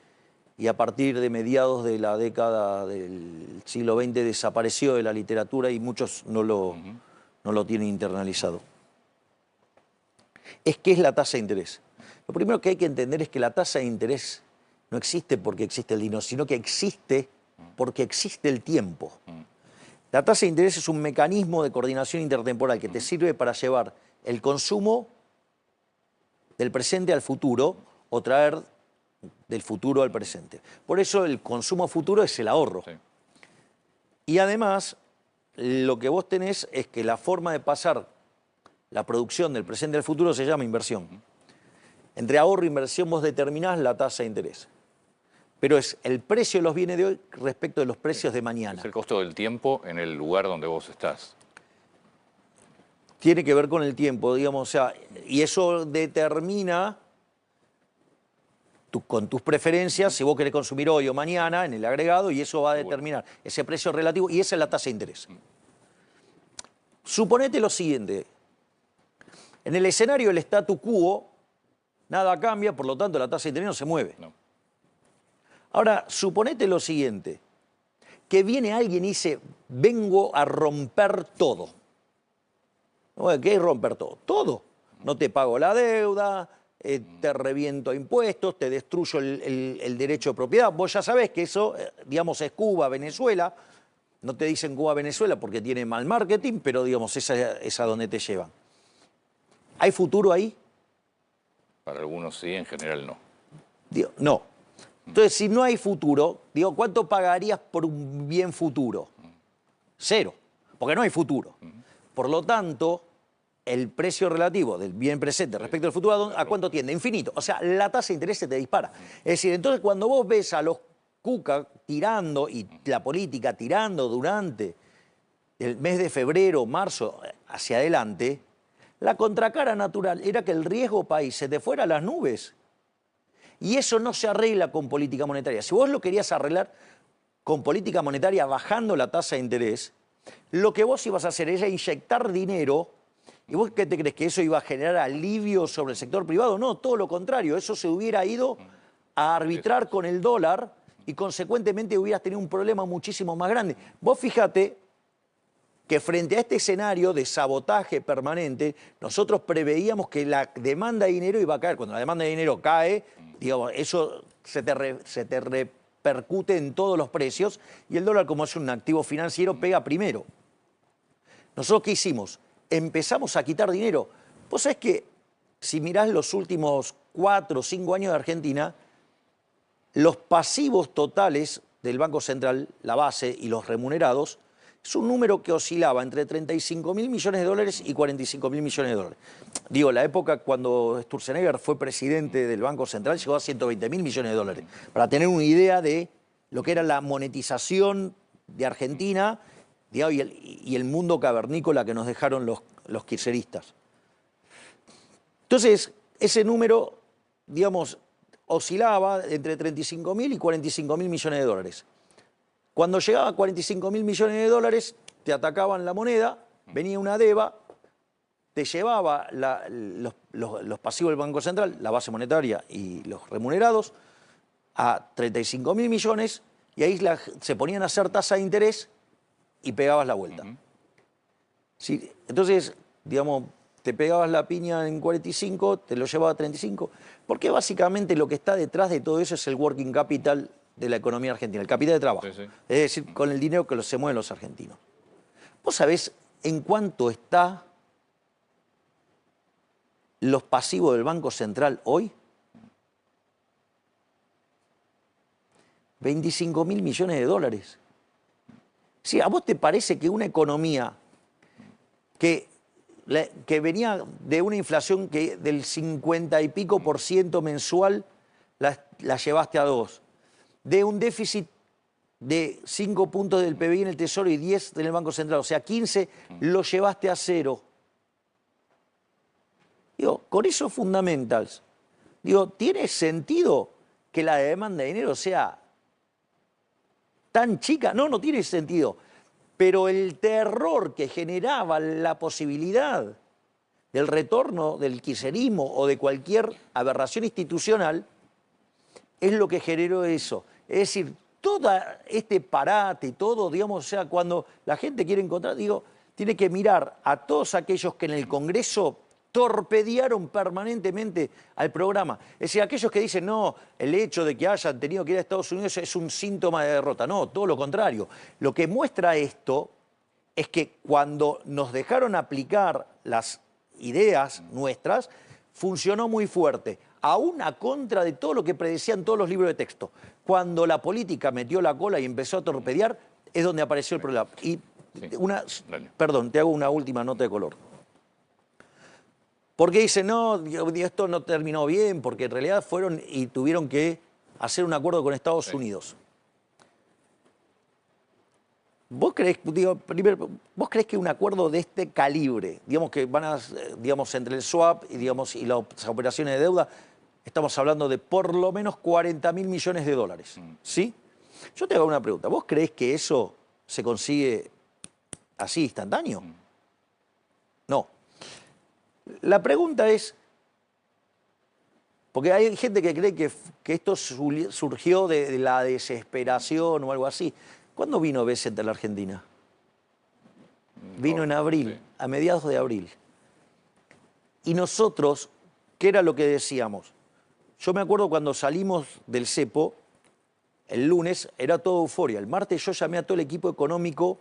y a partir de mediados de la década del siglo XX desapareció de la literatura y muchos no lo tienen internalizado. ¿Qué es la tasa de interés? Lo primero que hay que entender es que la tasa de interés no existe porque existe el dinero, sino que existe porque existe el tiempo. La tasa de interés es un mecanismo de coordinación intertemporal que te sirve para llevar el consumo del presente al futuro o traer del futuro al presente. Por eso el consumo futuro es el ahorro. Sí. Y además, lo que vos tenés es que la forma de pasar la producción del presente al futuro se llama inversión. Entre ahorro e inversión vos determinás la tasa de interés. Pero es el precio de los bienes de hoy respecto de los precios de mañana. Es el costo del tiempo en el lugar donde vos estás. Tiene que ver con el tiempo, digamos, o sea, y eso determina con tus preferencias si vos querés consumir hoy o mañana en el agregado, y eso va a determinar ese precio relativo, y esa es la tasa de interés. Suponete lo siguiente: en el escenario del statu quo, nada cambia, por lo tanto la tasa de interés no se mueve. No. Ahora, suponete lo siguiente, que viene alguien y dice, vengo a romper todo. ¿Qué es romper todo? Todo. No te pago la deuda, te reviento impuestos, te destruyo el derecho de propiedad. Vos ya sabés que eso, digamos, es Cuba, Venezuela. No te dicen Cuba, Venezuela porque tiene mal marketing, pero, digamos, es a donde te llevan. ¿Hay futuro ahí? Para algunos sí, en general no. Digo, no. Entonces, si no hay futuro, digo, ¿cuánto pagarías por un bien futuro? Cero, porque no hay futuro. Por lo tanto, el precio relativo del bien presente respecto al futuro, ¿a cuánto tiende? Infinito. O sea, la tasa de interés se te dispara. Es decir, entonces cuando vos ves a los cuca tirando y la política tirando durante el mes de febrero, marzo, hacia adelante, la contracara natural era que el riesgo país se te fuera a las nubes. Y eso no se arregla con política monetaria. Si vos lo querías arreglar con política monetaria bajando la tasa de interés, lo que vos ibas a hacer era inyectar dinero. ¿Y vos qué te crees? ¿Que eso iba a generar alivio sobre el sector privado? No, todo lo contrario. Eso se hubiera ido a arbitrar con el dólar y consecuentemente hubieras tenido un problema muchísimo más grande. Vos fíjate que frente a este escenario de sabotaje permanente, nosotros preveíamos que la demanda de dinero iba a caer. Cuando la demanda de dinero cae, digamos, eso se te repercute en todos los precios y el dólar, como es un activo financiero, pega primero. ¿Nosotros qué hicimos? Empezamos a quitar dinero. Vos sabés que si mirás los últimos 4 o 5 años de Argentina, los pasivos totales del Banco Central, la base y los remunerados, es un número que oscilaba entre 35.000 millones de dólares y 45.000 millones de dólares. Digo, la época cuando Sturzenegger fue presidente del Banco Central llegó a 120.000 millones de dólares. Para tener una idea de lo que era la monetización de Argentina, digamos, y el mundo cavernícola que nos dejaron los kirchneristas. Entonces, ese número, digamos, oscilaba entre 35.000 y 45.000 millones de dólares. Cuando llegaba a 45.000 millones de dólares, te atacaban la moneda, venía una DEVA, te llevaba los pasivos del Banco Central, la base monetaria y los remunerados, a 35.000 millones, y ahí se ponían a hacer tasa de interés y pegabas la vuelta. Sí, entonces, digamos, te pegabas la piña en 45, te lo llevaba a 35, porque básicamente lo que está detrás de todo eso es el working capital de la economía argentina, el capital de trabajo. Sí. Es decir, con el dinero que se mueven los argentinos. ¿Vos sabés en cuánto está los pasivos del Banco Central hoy? 25.000 millones de dólares. Sí, ¿a vos te parece que una economía que venía de una inflación del 50 y pico % mensual, la llevaste a 2, de un déficit de 5 puntos del PBI en el Tesoro y 10 en el Banco Central, o sea, 15 lo llevaste a 0? Digo, con esos fundamentals, digo, ¿tiene sentido que la demanda de dinero sea tan chica? No, no tiene sentido. Pero el terror que generaba la posibilidad del retorno del kirchnerismo o de cualquier aberración institucional es lo que generó eso. Es decir, todo este parate y todo, digamos, o sea, cuando la gente quiere encontrar, digo, tiene que mirar a todos aquellos que en el Congreso torpedearon permanentemente al programa. Es decir, aquellos que dicen, no, el hecho de que hayan tenido que ir a Estados Unidos es un síntoma de derrota. No, todo lo contrario. Lo que muestra esto es que cuando nos dejaron aplicar las ideas nuestras, funcionó muy fuerte, aún a contra de todo lo que predecían todos los libros de texto. Cuando la política metió la cola y empezó a torpedear, es donde apareció el problema. Y perdón, te hago una última nota de color. Porque dicen, no, esto no terminó bien, porque en realidad fueron y tuvieron que hacer un acuerdo con Estados Unidos. ¿Vos creés, digo, primero, ¿vos creés que un acuerdo de este calibre, digamos que van a, digamos, entre el swap y, digamos, y las operaciones de deuda, estamos hablando de por lo menos 40.000 millones de dólares, ¿sí? Yo te hago una pregunta, ¿vos creés que eso se consigue así instantáneo? No. La pregunta es, porque hay gente que cree que esto surgió de la desesperación o algo así. ¿Cuándo vino Bessent a la Argentina? Vino en abril, sí, a mediados de abril. Y nosotros, ¿qué era lo que decíamos? Yo me acuerdo cuando salimos del cepo, el lunes era todo euforia. El martes yo llamé a todo el equipo económico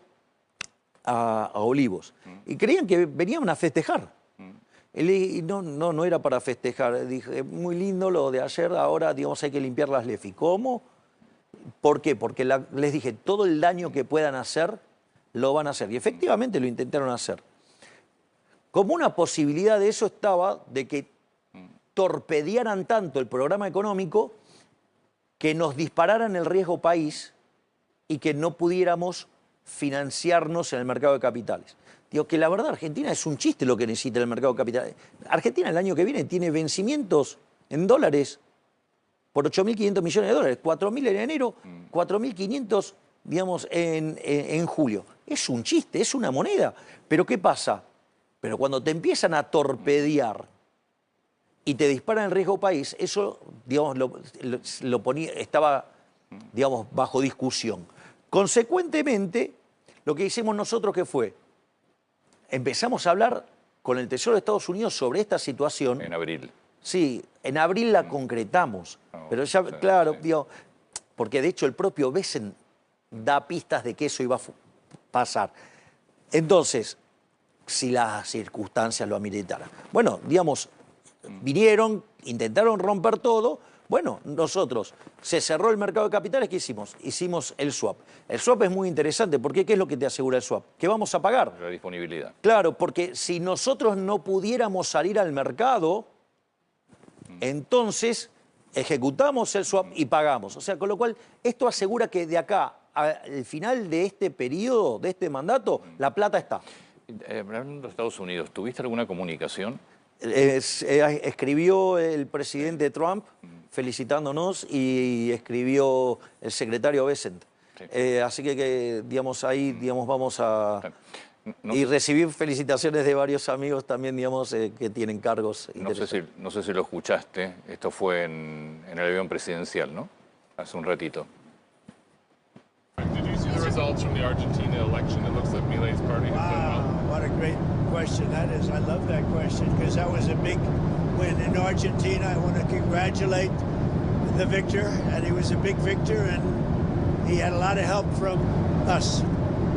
a Olivos. Y creían que venían a festejar. Y no era para festejar. Dije, muy lindo lo de ayer, ahora digamos hay que limpiar las LEFI. ¿Cómo? ¿Por qué? Porque les dije, todo el daño que puedan hacer, lo van a hacer. Y efectivamente lo intentaron hacer. Como una posibilidad de eso estaba de que torpedearan tanto el programa económico que nos dispararan el riesgo país y que no pudiéramos financiarnos en el mercado de capitales. Digo que la verdad Argentina es un chiste lo que necesita el mercado de capitales. Argentina el año que viene tiene vencimientos en dólares por 8.500 millones de dólares, 4.000 en enero, 4.500, digamos, en julio. Es un chiste, es una moneda. Pero ¿qué pasa? Pero cuando te empiezan a torpedear y te disparan el riesgo país, eso, digamos, lo ponía, estaba, digamos, bajo discusión. Consecuentemente, lo que hicimos nosotros, ¿qué fue? Empezamos a hablar con el Tesoro de Estados Unidos sobre esta situación. En abril. Sí, en abril la concretamos, pero ya, claro, digo, porque de hecho el propio Bessent da pistas de que eso iba a pasar. Entonces, si las circunstancias lo ameritaran. Bueno, digamos, vinieron, intentaron romper todo. Bueno, nosotros, se cerró el mercado de capitales, ¿qué hicimos? Hicimos el swap. El swap es muy interesante, porque ¿qué es lo que te asegura el swap? Que vamos a pagar. La disponibilidad. Claro, porque si nosotros no pudiéramos salir al mercado, entonces ejecutamos el swap y pagamos. O sea, con lo cual, esto asegura que de acá al final de este periodo, de este mandato, la plata está. Hablando de Estados Unidos, ¿tuviste alguna comunicación? Escribió el presidente Trump felicitándonos y escribió el secretario Bessent. Sí. Así que, digamos, ahí digamos, vamos a... y recibí felicitaciones de varios amigos también, digamos, que tienen cargos interesantes. No sé si lo escuchaste, esto fue en el avión presidencial, ¿no? Hace un ratito. results from the Argentina election? It looks like Milei's party has done well. Wow, what a great question that is. I love that question because that was a big win in Argentina. I want to congratulate the victor, and he was a big victor, and he had a lot of help from us.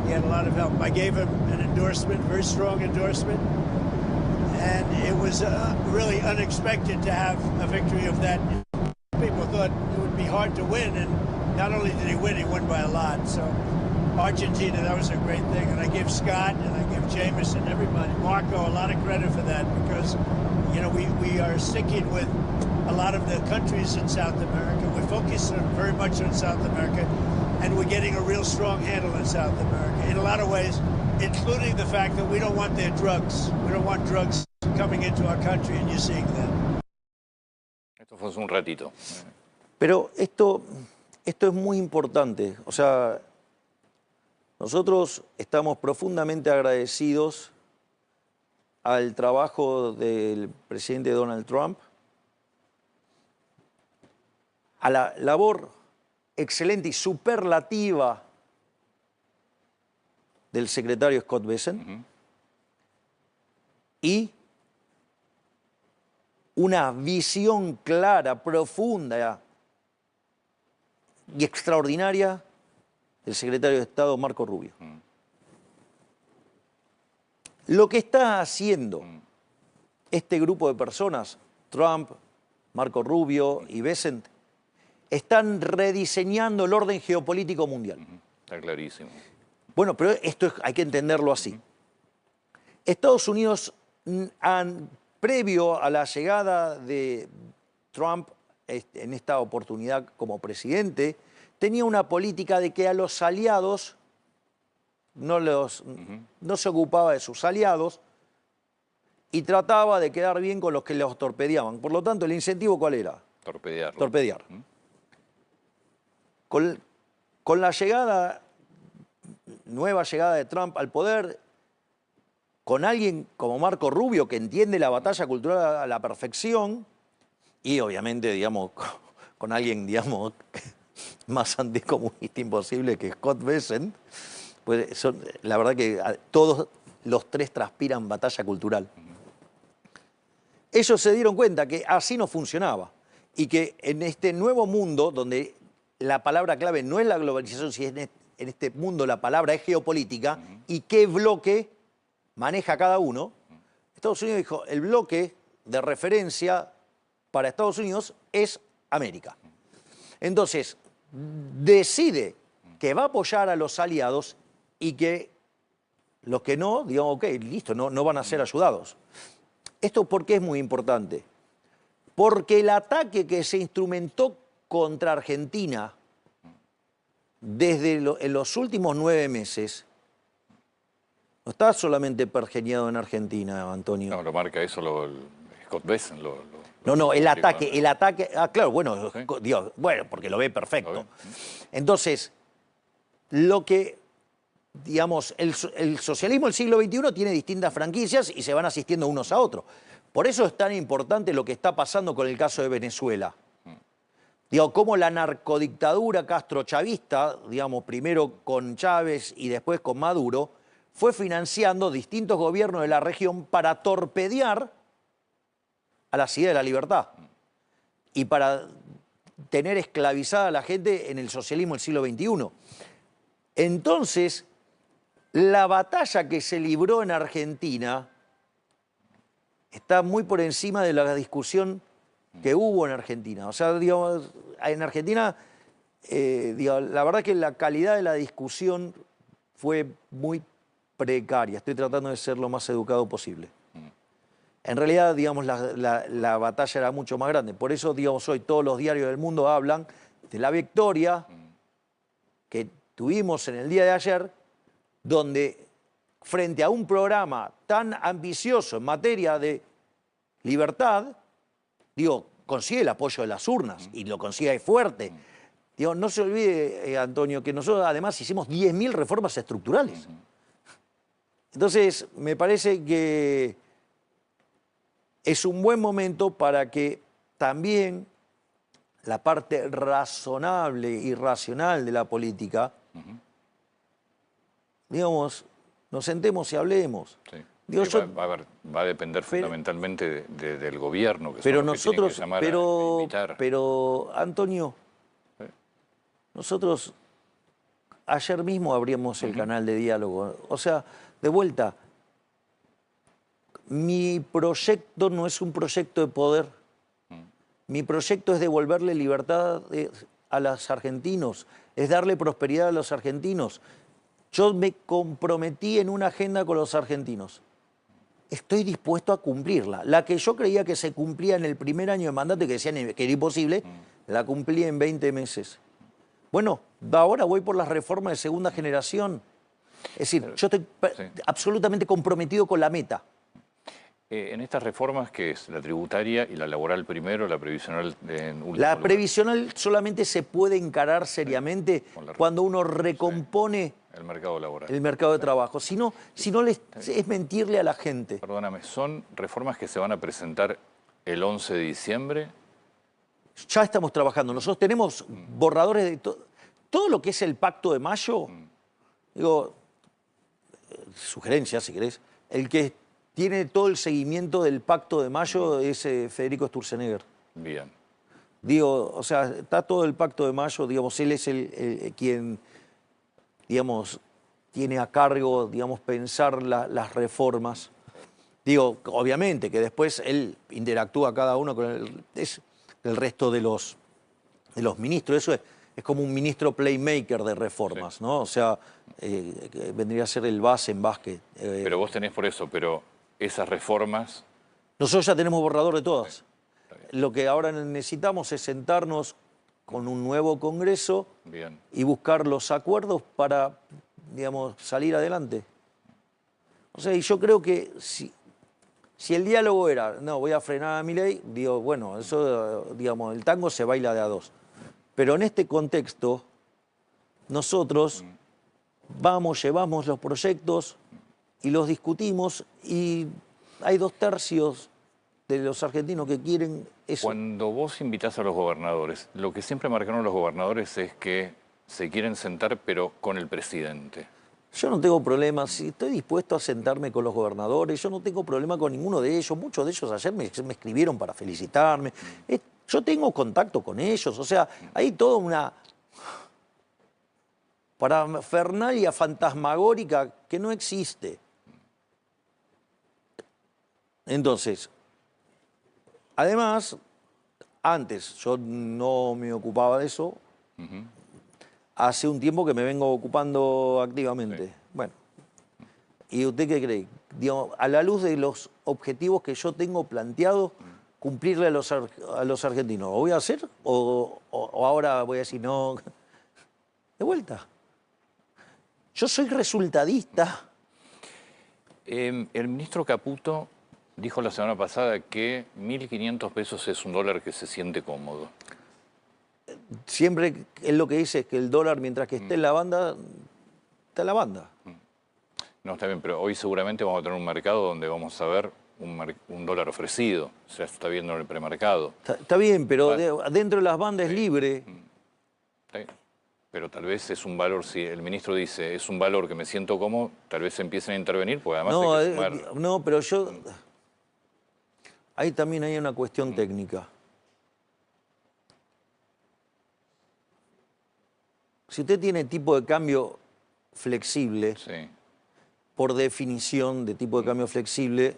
He had a lot of help. I gave him an endorsement, very strong endorsement, and it was really unexpected to have a victory of that. People thought it would be hard to win, and not only did he win, he won by a lot. So Argentina, that was a great thing, and I give Scott and I give Jameson, everybody, Marco, a lot of credit for that because, you know, we are sticking with a lot of the countries in South America. We're focusing very much on South America, and we're getting a real strong handle in South America in a lot of ways, including the fact that we don't want their drugs. We don't want drugs coming into our country, and you're seeing that. Esto fue hace un ratito. Pero esto es muy importante. O sea, nosotros estamos profundamente agradecidos al trabajo del presidente Donald Trump, a la labor excelente y superlativa del secretario Scott Bessent y una visión clara, profunda y extraordinaria del secretario de Estado Marco Rubio. Lo que está haciendo este grupo de personas, Trump, Marco Rubio y Bessent, están rediseñando el orden geopolítico mundial. Está clarísimo. Bueno, pero esto hay que entenderlo así. Estados Unidos, previo a la llegada de Trump en esta oportunidad como presidente, tenía una política de que a los aliados no se ocupaba de sus aliados y trataba de quedar bien con los que los torpedeaban. Por lo tanto, ¿el incentivo cuál era? Torpedearlo. Torpedear. Con la nueva llegada de Trump al poder, con alguien como Marco Rubio, que entiende la batalla cultural a la perfección, y obviamente, digamos, con alguien, digamos, más anticomunista imposible que Scott Bessent, pues la verdad que todos los tres transpiran batalla cultural. Ellos se dieron cuenta que así no funcionaba y que en este nuevo mundo, donde la palabra clave no es la globalización, sino en este mundo la palabra es geopolítica y qué bloque maneja cada uno, Estados Unidos dijo, el bloque de referencia para Estados Unidos es América. Entonces, decide que va a apoyar a los aliados y que los que no, digamos, ok, listo, no van a ser ayudados. ¿Esto por qué es muy importante? Porque el ataque que se instrumentó contra Argentina en los últimos 9 meses no está solamente pergeñado en Argentina, Antonio. No, lo marca eso Scott Bessent. No, el ataque, claro, bueno, ¿sí? Dios, bueno, porque lo ve perfecto. Entonces, lo que, digamos, el socialismo del siglo XXI tiene distintas franquicias y se van asistiendo unos a otros. Por eso es tan importante lo que está pasando con el caso de Venezuela. Digo, cómo la narcodictadura castrochavista, digamos, primero con Chávez y después con Maduro, fue financiando distintos gobiernos de la región para torpedear a la ideas de la libertad y para tener esclavizada a la gente en el socialismo del siglo XXI. Entonces, la batalla que se libró en Argentina está muy por encima de la discusión que hubo en Argentina. O sea, digamos, en Argentina, la verdad que la calidad de la discusión fue muy precaria. Estoy tratando de ser lo más educado posible. En realidad, digamos, la batalla era mucho más grande. Por eso, digamos, hoy todos los diarios del mundo hablan de la victoria que tuvimos en el día de ayer, donde frente a un programa tan ambicioso en materia de libertad, digo, consigue el apoyo de las urnas y lo consigue fuerte. Digo, no se olvide, Antonio, que nosotros además hicimos 10.000 reformas estructurales. Entonces, me parece que es un buen momento para que también la parte razonable y racional de la política digamos, nos sentemos y hablemos. Sí. Digo, Sí, yo- va a depender fundamentalmente del gobierno, que pero son los que tienen nosotros, que llamar a invitar. pero Antonio, Sí. nosotros ayer mismo abrimos el canal de diálogo. O sea, de vuelta, mi proyecto no es un proyecto de poder. Mi proyecto es devolverle libertad a los argentinos, es darle prosperidad a los argentinos. Yo me comprometí en una agenda con los argentinos. Estoy dispuesto a cumplirla. La que yo creía que se cumplía en el primer año de mandato y que decían que era imposible, la cumplí en 20 meses. Bueno, ahora voy por las reformas de segunda generación. Es decir, yo estoy sí. absolutamente comprometido con la meta. En estas reformas, que es la tributaria y la laboral primero, la previsional en último La lugar. previsional solamente se puede encarar seriamente con la- cuando uno recompone El mercado laboral. el mercado de trabajo. Si no es mentirle a la gente. Perdóname, ¿son reformas que se van a presentar el 11 de diciembre? Ya estamos trabajando. Nosotros tenemos borradores de todo lo que es el Pacto de Mayo. Digo, sugerencia, si querés. El que tiene todo el seguimiento del Pacto de Mayo es Federico Sturzenegger. Bien. Digo, o sea, está todo el Pacto de Mayo, digamos, él es quien, digamos, tiene a cargo, digamos, pensar las reformas. Digo, obviamente que después él interactúa cada uno con el resto de los ministros. Eso es como un ministro playmaker de reformas, Sí. ¿no? O sea, que vendría a ser el base en básquet. Pero vos tenés por eso, pero esas reformas, Nosotros ya tenemos borrador de todas. Lo que ahora necesitamos es sentarnos con un nuevo Congreso bien. y buscar los acuerdos para, digamos, salir adelante. O sea, y yo creo que si el diálogo era, no, voy a frenar a Milei, digo, bueno, eso, digamos, el tango se baila de a dos. Pero en este contexto, nosotros llevamos los proyectos y los discutimos y hay 2/3 de los argentinos que quieren eso. Cuando vos invitás a los gobernadores, lo que siempre marcaron los gobernadores es que se quieren sentar, pero con el presidente. Yo no tengo problema, si estoy dispuesto a sentarme con los gobernadores, yo no tengo problema con ninguno de ellos. Muchos de ellos ayer me escribieron para felicitarme. Yo tengo contacto con ellos, o sea, hay toda una parafernalia fantasmagórica que no existe. Entonces, además, antes yo no me ocupaba de eso. Hace un tiempo que me vengo ocupando activamente. Sí. Bueno, ¿y usted qué cree? Digo, a la luz de los objetivos que yo tengo planteados, cumplirle a los argentinos, ¿lo voy a hacer? ¿O ahora voy a decir no? De vuelta. Yo soy resultadista. El ministro Caputo dijo la semana pasada que 1.500 pesos es un dólar que se siente cómodo. Siempre él lo que dice es que el dólar, mientras que esté en la banda, está en la banda. No, está bien, pero hoy seguramente vamos a tener un mercado donde vamos a ver un dólar ofrecido. O sea, está viendo en el premercado. Está bien, pero Vale. dentro de las bandas es libre. Está bien. Pero tal vez es un valor, si el ministro dice es un valor que me siento cómodo, tal vez empiecen a intervenir, porque además No, hay que sumar. no, pero yo... Ahí también hay una cuestión técnica. Si usted tiene tipo de cambio flexible, Sí. por definición de tipo de cambio flexible,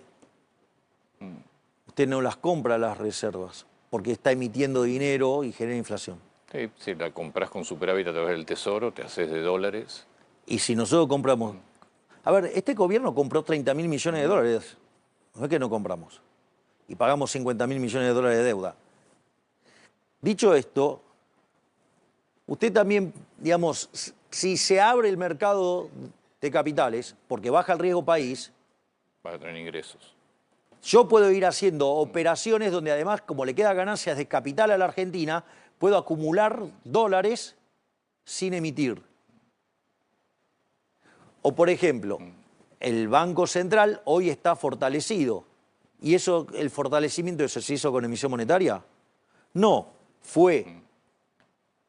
usted no las compra las reservas, porque está emitiendo dinero y genera inflación. Sí, si la compras con superávit a través del Tesoro, te haces de dólares. Y si nosotros compramos... A ver, este gobierno compró 30.000 millones de dólares. No es que no compramos. Y pagamos 50.000 millones de dólares de deuda. Dicho esto, usted también, digamos, si se abre el mercado de capitales, porque baja el riesgo país, Vas a tener ingresos. yo puedo ir haciendo operaciones donde además, como le queda ganancias de capital a la Argentina, puedo acumular dólares sin emitir. O por ejemplo, el Banco Central hoy está fortalecido. ¿Y eso, el fortalecimiento eso se hizo con emisión monetaria? No, fue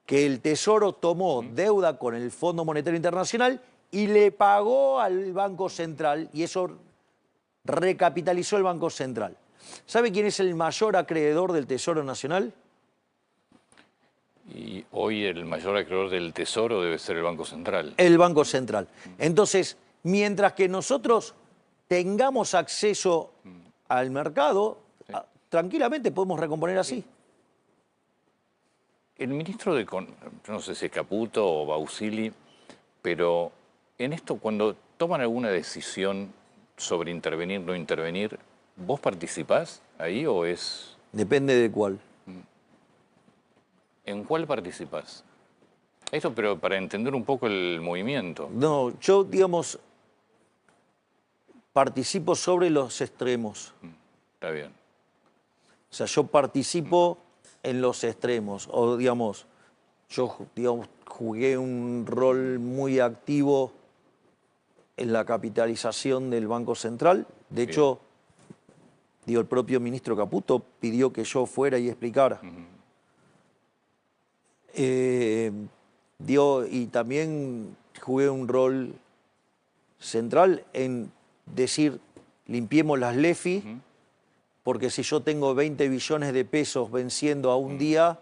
que el Tesoro tomó deuda con el Fondo Monetario Internacional y le pagó al Banco Central, y eso recapitalizó el Banco Central. ¿Sabe quién es el mayor acreedor del Tesoro Nacional? Y hoy el mayor acreedor del Tesoro debe ser el Banco Central. El Banco Central. Entonces, mientras que nosotros tengamos acceso al mercado, tranquilamente podemos recomponer así. El ministro de yo no sé si es Caputo o Bausili, pero en esto, cuando toman alguna decisión sobre intervenir, no intervenir, ¿vos participás ahí o es...? Depende de cuál. ¿En cuál participás? Esto, pero para entender un poco el movimiento. No, yo, digamos, participo sobre los extremos. Está bien. O sea, yo participo en los extremos. O, digamos, yo jugué un rol muy activo en la capitalización del Banco Central. De hecho, el propio ministro Caputo pidió que yo fuera y explicara. Y también jugué un rol central en decir, limpiemos las LEFI, porque si yo tengo 20 billones de pesos venciendo a un día,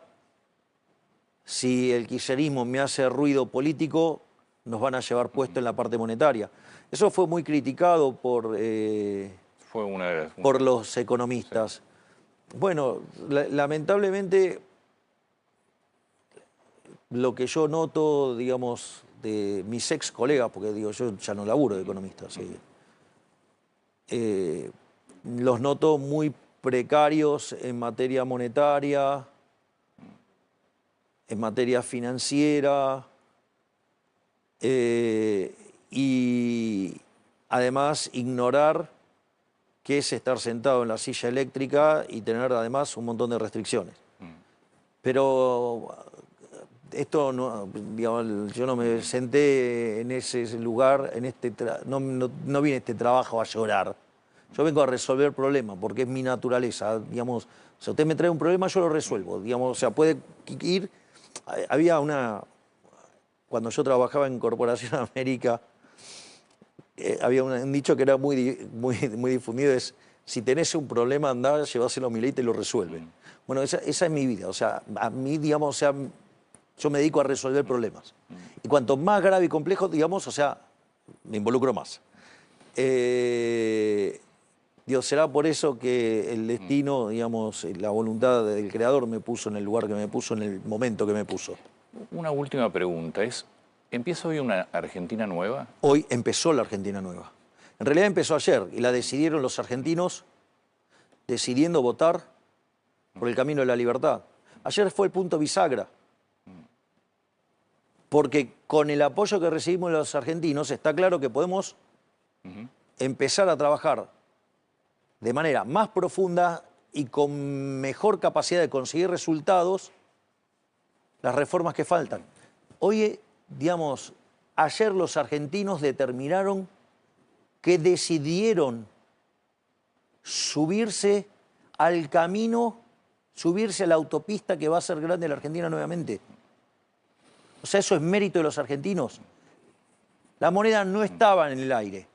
si el kirchnerismo me hace ruido político, nos van a llevar puesto en la parte monetaria. Eso fue muy criticado por los economistas. Sí. Bueno, lamentablemente, lo que yo noto, digamos, de mis ex colegas, porque digo, yo ya no laburo de economista, ¿sí? Los noto muy precarios en materia monetaria, en materia financiera, y además ignorar qué es estar sentado en la silla eléctrica y tener además un montón de restricciones. Pero esto no, digamos, yo no me senté en ese lugar, no vine a este trabajo a llorar. Yo vengo a resolver problemas, porque es mi naturaleza. Digamos, si usted me trae un problema, yo lo resuelvo. Digamos, o sea, puede ir. Había cuando yo trabajaba en Corporación América, había un dicho que era muy difundido, es: si tenés un problema, andá, lleváselo a Milei y te lo resuelve. Bueno, esa es mi vida. O sea, a mí, digamos, o sea, yo me dedico a resolver problemas. Y cuanto más grave y complejo, digamos, o sea, me involucro más. Será por eso que el destino, digamos, la voluntad del creador me puso en el lugar que me puso, en el momento que me puso. Una última pregunta es, ¿empieza hoy una Argentina nueva? Hoy empezó la Argentina nueva. En realidad empezó ayer y la decidieron los argentinos decidiendo votar por el camino de la libertad. Ayer fue el punto bisagra. Porque con el apoyo que recibimos los argentinos está claro que podemos empezar a trabajar de manera más profunda y con mejor capacidad de conseguir resultados las reformas que faltan. Hoy, digamos, ayer los argentinos determinaron que decidieron subirse al camino, subirse a la autopista que va a hacer grande la Argentina nuevamente. O sea, eso es mérito de los argentinos. La moneda no estaba en el aire.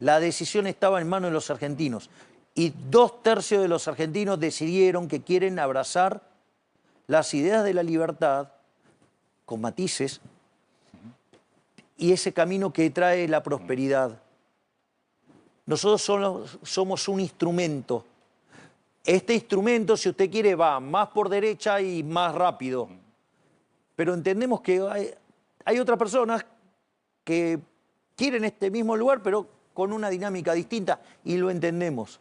La decisión estaba en manos de los argentinos. Y 2/3 de los argentinos decidieron que quieren abrazar las ideas de la libertad, con matices, y ese camino que trae la prosperidad. Nosotros somos un instrumento. Este instrumento, si usted quiere, va más por derecha y más rápido. Pero entendemos que hay otras personas que quieren este mismo lugar, pero con una dinámica distinta, y lo entendemos.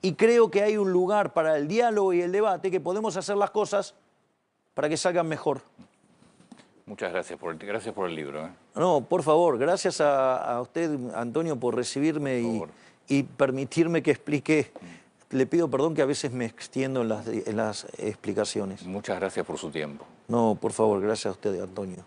Y creo que hay un lugar para el diálogo y el debate, que podemos hacer las cosas para que salgan mejor. Muchas gracias por el libro. No, por favor, gracias a usted, Antonio, por recibirme y permitirme que explique. Le pido perdón que a veces me extiendo en las explicaciones. Muchas gracias por su tiempo. No, por favor, gracias a usted, Antonio.